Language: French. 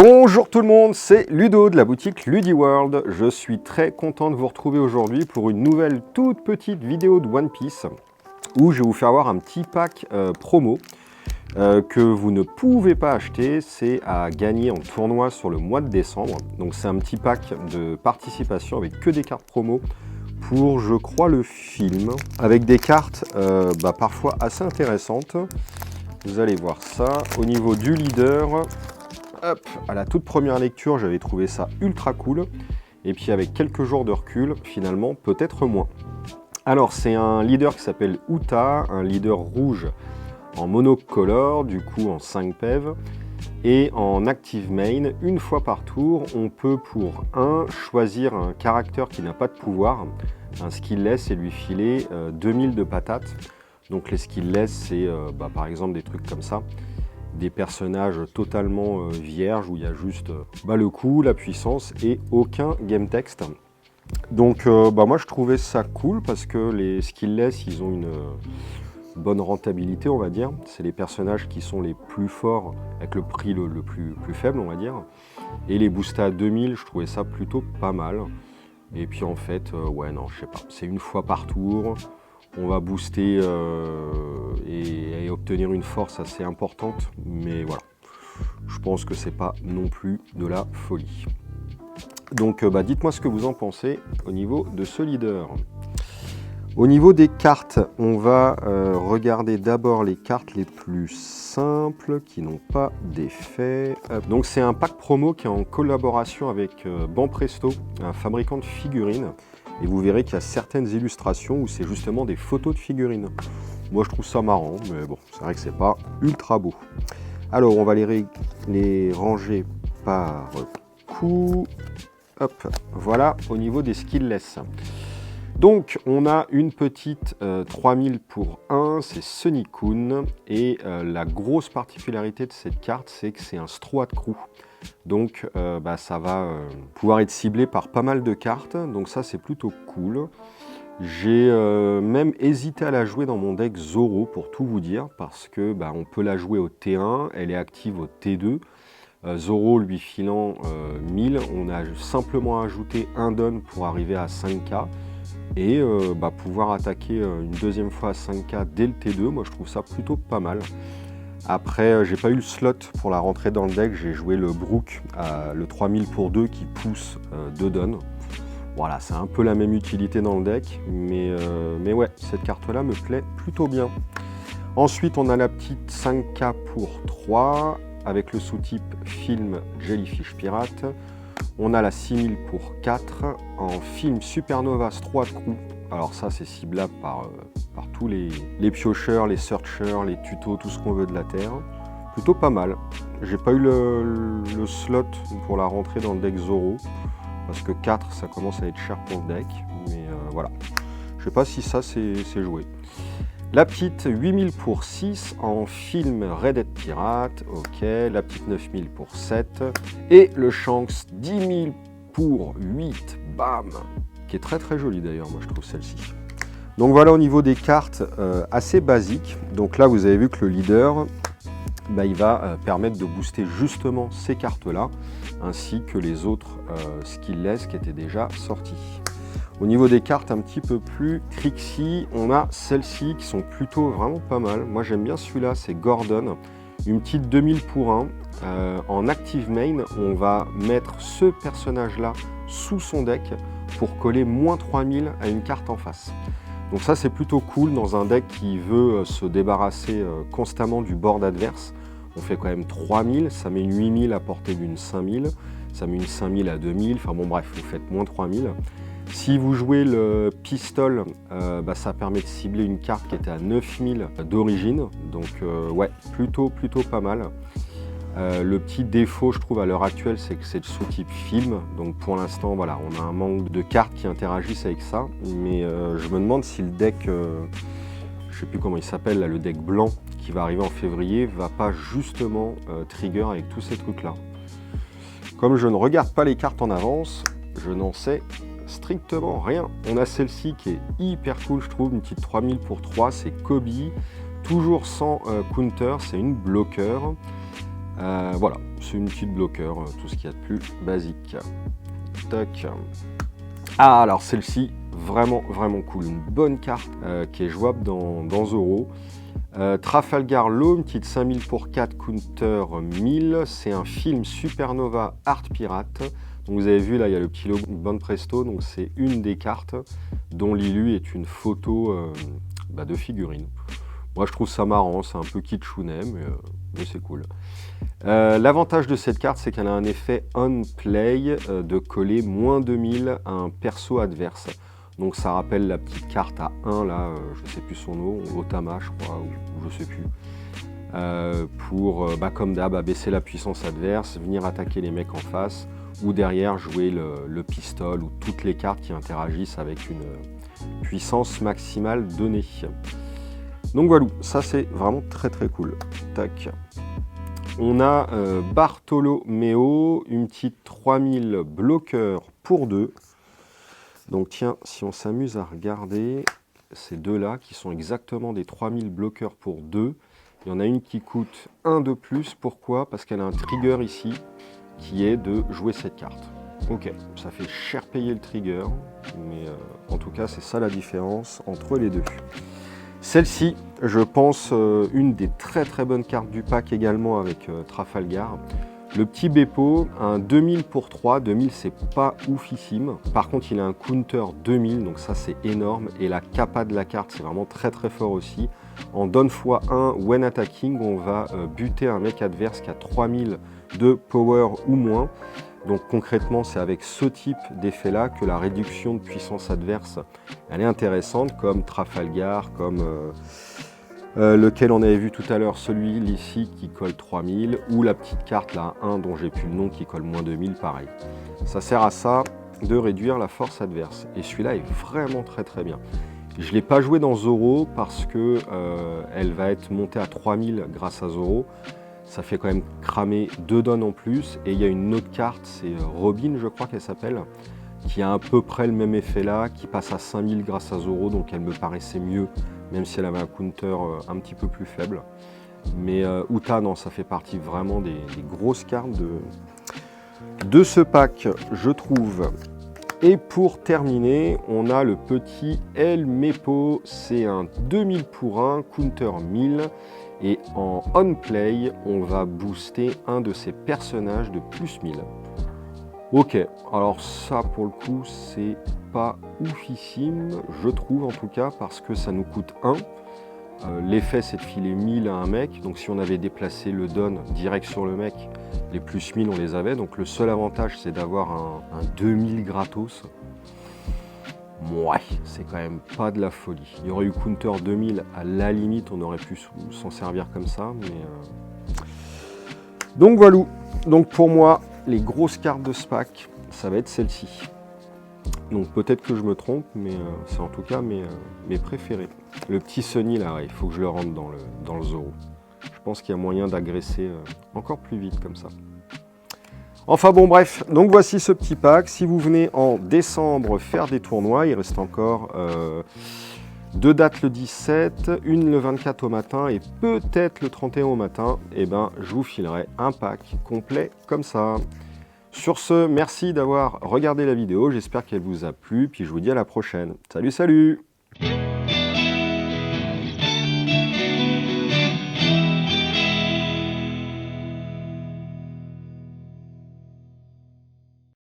Bonjour tout le monde, c'est Ludo de la boutique Ludiworld. Je suis très content de vous retrouver aujourd'hui pour une nouvelle toute petite vidéo de One Piece où je vais vous faire voir un petit pack promo que vous ne pouvez pas acheter. C'est à gagner en tournoi sur le mois de décembre. Donc c'est un petit pack de participation avec que des cartes promo pour, je crois, le film, avec des cartes parfois assez intéressantes. Vous allez voir ça. Au niveau du leader, hop, à la toute première lecture, j'avais trouvé ça ultra cool. Et puis avec quelques jours de recul, finalement, peut-être moins. Alors, c'est un leader qui s'appelle Uta, un leader rouge en monocolore, du coup en 5 PEV. Et en active main, une fois par tour, on peut pour choisir un caractère qui n'a pas de pouvoir, un skillless, et lui filer 2000 de patates. Donc les skillless, c'est par exemple des trucs comme ça. Des personnages totalement vierges où il y a juste le coup, la puissance et aucun game text. Donc moi je trouvais ça cool parce que les skillless, ils ont une bonne rentabilité, on va dire. C'est les personnages qui sont les plus forts avec le prix le plus faible, on va dire. Et les boostés à 2000, je trouvais ça plutôt pas mal. Et puis en fait, ouais non, je sais pas, c'est une fois par tour. On va booster et obtenir une force assez importante, mais voilà, je pense que c'est pas non plus de la folie. Donc dites-moi ce que vous en pensez au niveau de ce leader. Au niveau des cartes, on va regarder d'abord les cartes les plus simples qui n'ont pas d'effet. Donc c'est un pack promo qui est en collaboration avec Banpresto, un fabricant de figurines. Et vous verrez qu'il y a certaines illustrations où c'est justement des photos de figurines. Moi je trouve ça marrant, mais bon, c'est vrai que c'est pas ultra beau. Alors on va les ranger par coup. Hop, voilà au niveau des skillless. Donc on a une petite 3000 pour 1, c'est Sunny-kun. Et la grosse particularité de cette carte, c'est que c'est un Stroad Crew. Donc ça va pouvoir être ciblé par pas mal de cartes, donc ça c'est plutôt cool. J'ai même hésité à la jouer dans mon deck Zoro pour tout vous dire, parce que on peut la jouer au T1, elle est active au T2. Zoro lui filant 1000, on a simplement ajouté un don pour arriver à 5k et pouvoir attaquer une deuxième fois à 5k dès le T2, moi je trouve ça plutôt pas mal. Après, j'ai pas eu le slot pour la rentrée dans le deck, j'ai joué le Brook, le 3000 pour 2 qui pousse 2 dons. Voilà, c'est un peu la même utilité dans le deck, mais ouais, cette carte-là me plaît plutôt bien. Ensuite, on a la petite 5k pour 3, avec le sous-type film Jellyfish Pirate. On a la 6000 pour 4, en film Supernova Stroad Crew. Alors ça, c'est ciblable par tous les piocheurs, les searchers, les tutos, tout ce qu'on veut de la Terre. Plutôt pas mal. J'ai pas eu le slot pour la rentrée dans le deck Zoro, parce que 4, ça commence à être cher pour le deck. Mais voilà. Je sais pas si ça, c'est joué. La petite 8000 pour 6 en film Red Dead Pirate. Ok. La petite 9000 pour 7. Et le Shanks 10 000 pour 8. Bam! Qui est très très jolie d'ailleurs, moi je trouve celle-ci. Donc voilà au niveau des cartes assez basiques. Donc là vous avez vu que le leader, il va permettre de booster justement ces cartes-là, ainsi que les autres skillless qui étaient déjà sortis. Au niveau des cartes un petit peu plus tricksy, on a celles-ci qui sont plutôt vraiment pas mal. Moi j'aime bien celui-là, c'est Gordon. Une petite 2000 pour 1. En active main, on va mettre ce personnage-là sous son deck pour coller moins 3000 à une carte en face. Donc ça c'est plutôt cool dans un deck qui veut se débarrasser constamment du board adverse. On fait quand même 3000, ça met une 8000 à portée d'une 5000, ça met une 5000 à 2000, enfin bon bref, vous faites moins 3000. Si vous jouez le pistol, ça permet de cibler une carte qui était à 9000 d'origine, donc ouais, plutôt pas mal. Le petit défaut, je trouve, à l'heure actuelle, c'est que c'est le sous-type film. Donc pour l'instant, voilà, on a un manque de cartes qui interagissent avec ça. Mais je me demande si le deck, je sais plus comment il s'appelle, le deck blanc qui va arriver en février, va pas justement trigger avec tous ces trucs-là. Comme je ne regarde pas les cartes en avance, je n'en sais strictement rien. On a celle-ci qui est hyper cool, je trouve, une petite 3000 pour 3, c'est Kobe. Toujours sans counter, c'est une bloqueur. Voilà, c'est une petite bloqueur, tout ce qu'il y a de plus basique. Tac. Ah, alors celle-ci, vraiment cool. Une bonne carte qui est jouable dans Zoro. Trafalgar Law, petite 5000 pour 4, counter 1000. C'est un film Supernova Art Pirate. Donc vous avez vu là, il y a le petit logo Bon Presto. Donc c'est une des cartes dont l'illu est une photo de figurine. Moi je trouve ça marrant, c'est un peu kitschounet, mais c'est cool. L'avantage de cette carte, c'est qu'elle a un effet on play de coller moins 2000 à un perso adverse. Donc ça rappelle la petite carte à 1 là, je sais plus son nom, Otama je crois, ou je sais plus. Pour, comme d'hab, abaisser la puissance adverse, venir attaquer les mecs en face, ou derrière jouer le pistol ou toutes les cartes qui interagissent avec une puissance maximale donnée. Donc voilà, ça c'est vraiment très cool. Tac. On a Bartolomeo, une petite 3000 bloqueurs pour 2. Donc tiens, si on s'amuse à regarder ces deux-là, qui sont exactement des 3000 bloqueurs pour 2, il y en a une qui coûte 1 de plus. Pourquoi? Parce qu'elle a un trigger ici, qui est de jouer cette carte. Ok, ça fait cher payer le trigger, mais en tout cas, c'est ça la différence entre les deux. Celle-ci, je pense, une des très bonnes cartes du pack également avec Trafalgar. Le petit Beppo, un 2000 pour 3, 2000 c'est pas oufissime. Par contre il a un counter 2000, donc ça c'est énorme. Et la capa de la carte c'est vraiment très fort aussi. En donne x1 when attacking, on va buter un mec adverse qui a 3000 de power ou moins. Donc concrètement c'est avec ce type d'effet là que la réduction de puissance adverse elle est intéressante, comme Trafalgar, comme lequel on avait vu tout à l'heure, celui ici qui colle 3000, ou la petite carte là 1 dont j'ai plus le nom qui colle moins 2000, pareil. Ça sert à ça, de réduire la force adverse. Et celui-là est vraiment très bien. Je ne l'ai pas joué dans Zoro parce que elle va être montée à 3000 grâce à Zoro. Ça fait quand même cramer 2 donnes en plus. Et il y a une autre carte, c'est Robin je crois qu'elle s'appelle, qui a à peu près le même effet là, qui passe à 5000 grâce à Zoro, donc elle me paraissait mieux, même si elle avait un counter un petit peu plus faible. Mais Uta, non, ça fait partie vraiment des grosses cartes de ce pack, je trouve. Et pour terminer, on a le petit El Mepo, c'est un 2000 pour 1, counter 1000. Et en on play, on va booster un de ses personnages de plus 1000. Ok, alors ça pour le coup c'est pas oufissime, je trouve en tout cas, parce que ça nous coûte 1. L'effet c'est de filer 1000 à un mec, donc si on avait déplacé le don direct sur le mec, les plus 1000 on les avait, donc le seul avantage c'est d'avoir un 2000 gratos. Ouais, c'est quand même pas de la folie. Il y aurait eu counter 2000, à la limite on aurait pu s'en servir comme ça, mais... Donc voilà, donc pour moi, les grosses cartes de ce pack, ça va être celle-ci. Donc peut-être que je me trompe, mais c'est en tout cas mes préférés. Le petit Sunny là, il faut que je le rentre dans le Zoro. Je pense qu'il y a moyen d'agresser encore plus vite comme ça. Enfin bon bref, donc voici ce petit pack. Si vous venez en décembre faire des tournois, il reste encore 2 dates le 17, une le 24 au matin et peut-être le 31 au matin, et ben je vous filerai un pack complet comme ça. Sur ce, merci d'avoir regardé la vidéo, j'espère qu'elle vous a plu, puis je vous dis à la prochaine. Salut, salut!